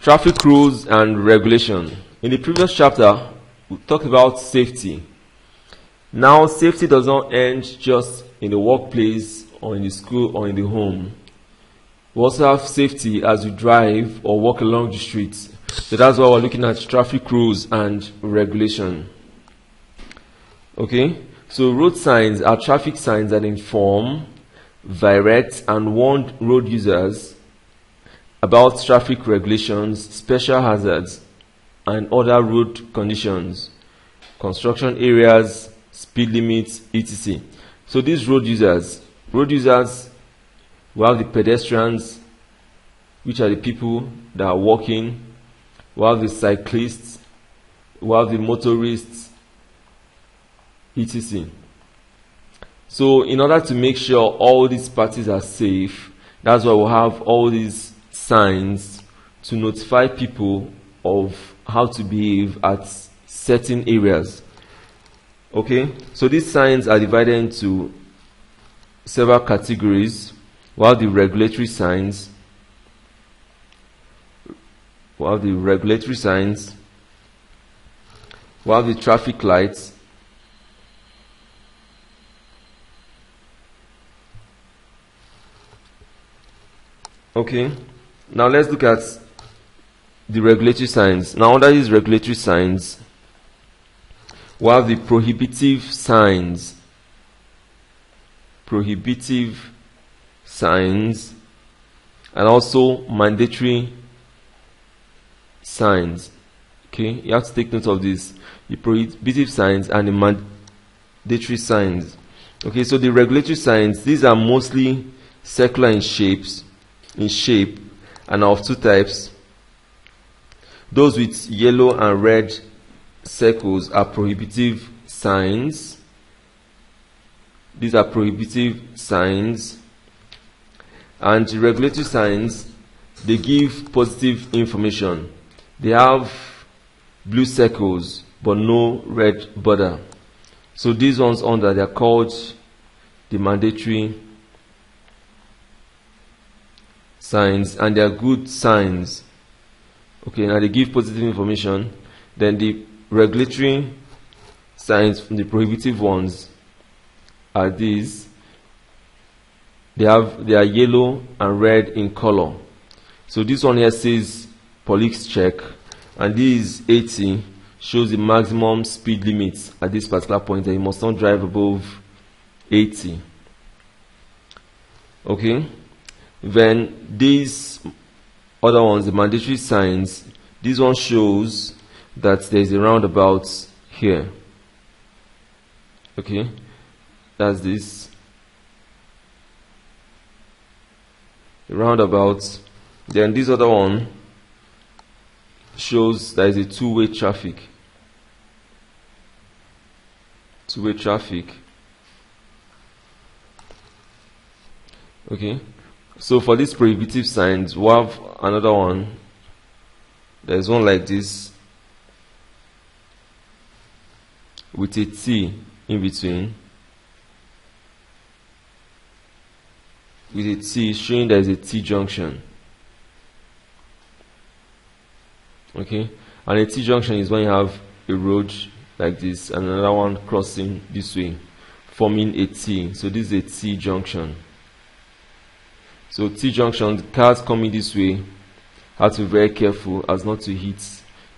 Traffic rules and regulation. In the previous chapter, we talked about safety. Now, safety does not end just in the workplace or in the school or in the home. We also have safety as we drive or walk along the streets. So that's why we're looking at traffic rules and regulation. Okay, so road signs are traffic signs that inform, direct, and warn road users about traffic regulations, special hazards, and other road conditions, construction areas, speed limits, etc. So these road users, we have the pedestrians, which are the people that are walking. We have the cyclists, we have the motorists, etc. So in order to make sure all these parties are safe, that's why we have all these signs to notify people of how to behave at certain areas. Okay, so these signs are divided into several categories. We have the regulatory signs, we have the traffic lights, okay. Now let's look at the regulatory signs. Now under these regulatory signs, we have the prohibitive signs. And also mandatory signs. Okay, you have to take note of this. The prohibitive signs and the mandatory signs. Okay, so the regulatory signs, these are mostly circular in shape and are of two types. Those with yellow and red circles are prohibitive signs. These are prohibitive signs. And the regulatory signs, they give positive information. They have blue circles but no red border. So these ones they are called the mandatory signs, and they are good signs. Okay, now they give positive information. Then the regulatory signs from the prohibitive ones are these. They are yellow and red in color. So this one here says police check, and this 80 shows the maximum speed limit at this particular point, and you must not drive above 80. Okay, then these other ones, the mandatory signs, this one shows that there is a roundabout here. Okay, that's this roundabout. Then this other one shows there is a two-way traffic. Okay, so for these prohibitive signs, we have another one. There's one like this with a T in between, with a T showing there is a T junction. Okay, and a T junction is when you have a road like this and another one crossing this way, forming a T. So this is a T junction. So T junction, the cars coming this way have to be very careful as not to hit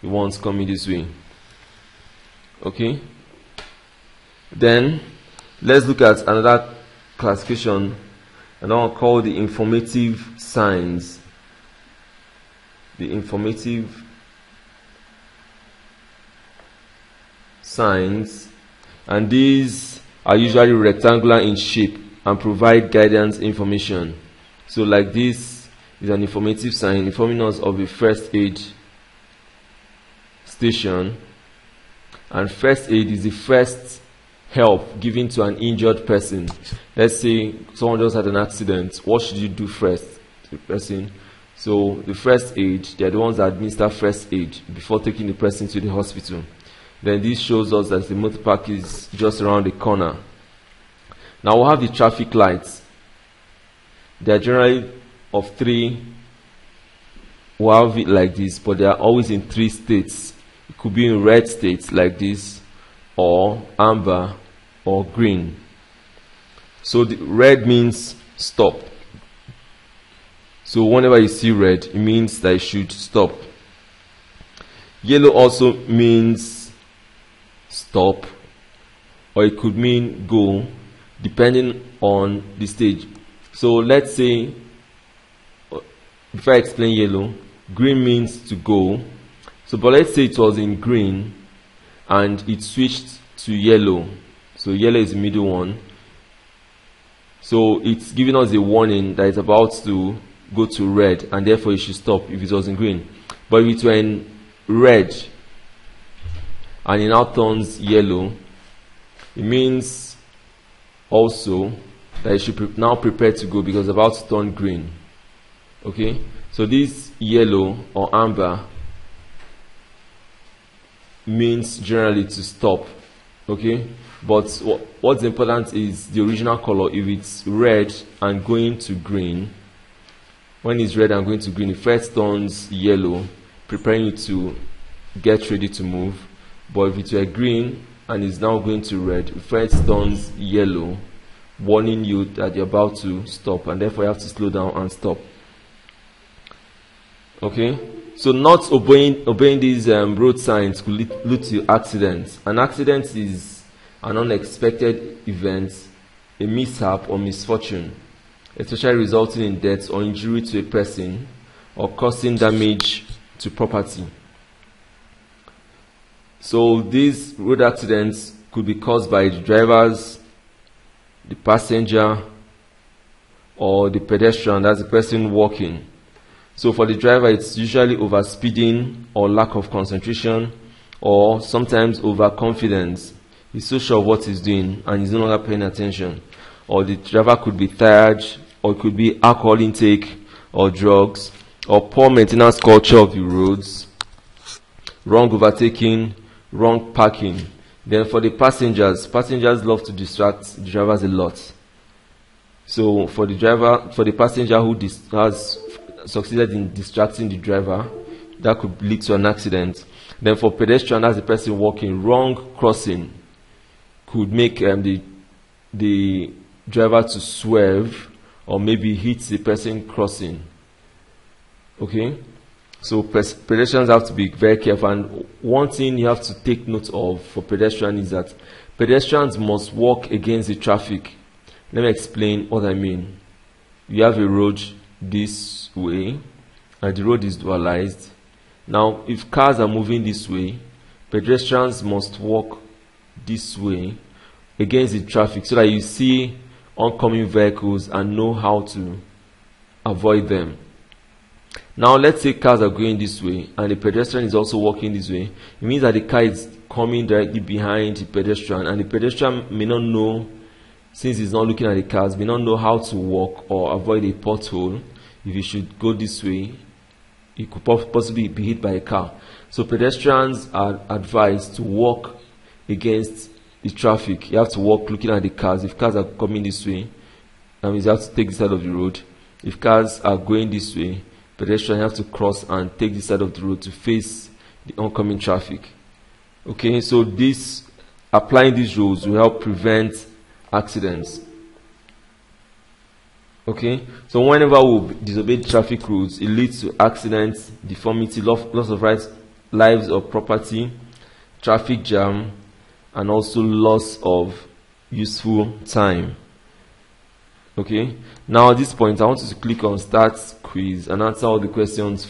the ones coming this way. Okay, then let's look at another classification, another one called the informative signs. The informative signs, and these are usually rectangular in shape and provide guidance information. So like this is an informative sign informing us of a first aid station, and first aid is the first help given to an injured person. Let's say someone just had an accident. What should you do first to the person? So the first aid, they are the ones that administer first aid before taking the person to the hospital. Then this shows us that the motor park is just around the corner. Now we'll have the traffic lights. They are generally of three we have it like this, but they are always in 3 states. It could be in red states like this, or amber, or green. So the red means stop. So whenever you see red, it means that you should stop. Yellow also means stop, or it could mean go, depending on the stage. So let's say, before I explain yellow, green means to go. So but let's say it was in green and it switched to yellow. So yellow is the middle one. So it's giving us a warning that it's about to go to red, and therefore you should stop if it was in green. But if it were in red and it now turns yellow, it means also that you should now prepare to go because it's about to turn green. Okay, so this yellow or amber means generally to stop. Okay, but what's important is the original color. If it's red and going to green, when it's red and going to green, it first turns yellow, preparing you to get ready to move. But if it were green and is now going to red, it first turns yellow, warning you that you're about to stop, and therefore you have to slow down and stop. Okay, so not obeying these road signs could lead to accidents. An accident is an unexpected event, a mishap or misfortune, especially resulting in death or injury to a person or causing damage to property. So these road accidents could be caused by the drivers, the passenger, or the pedestrian, that's the person walking. So for the driver, it's usually overspeeding or lack of concentration, or sometimes overconfidence. He's so sure of what he's doing and he's no longer paying attention. Or the driver could be tired, or it could be alcohol intake or drugs, or poor maintenance culture of the roads, wrong overtaking, wrong parking. Then for the passengers love to distract the drivers a lot. So for the passenger who has succeeded in distracting the driver, that could lead to an accident. Then for pedestrian, that's the person walking, wrong crossing could make the driver to swerve or maybe hit the person crossing. Okay, so pedestrians have to be very careful. And one thing you have to take note of for pedestrians is that pedestrians must walk against the traffic. Let me explain what I mean. You have a road this way and the road is dualized. Now if cars are moving this way, pedestrians must walk this way against the traffic so that you see oncoming vehicles and know how to avoid them. Now let's say cars are going this way and the pedestrian is also walking this way. It means that the car is coming directly behind the pedestrian, and the pedestrian may not know, since he's not looking at the cars, may not know how to walk or avoid a pothole. If he should go this way, he could possibly be hit by a car. So pedestrians are advised to walk against the traffic. You have to walk looking at the cars. If cars are coming this way, that means you have to take this side of the road. If cars are going this way, pedestrians have to cross and take this side of the road to face the oncoming traffic. Okay, so applying these rules will help prevent accidents. Okay, so whenever we disobey traffic rules, it leads to accidents, deformity, loss of lives or property, traffic jam, and also loss of useful time. Okay, now at this point I want you to click on start quiz and answer all the questions.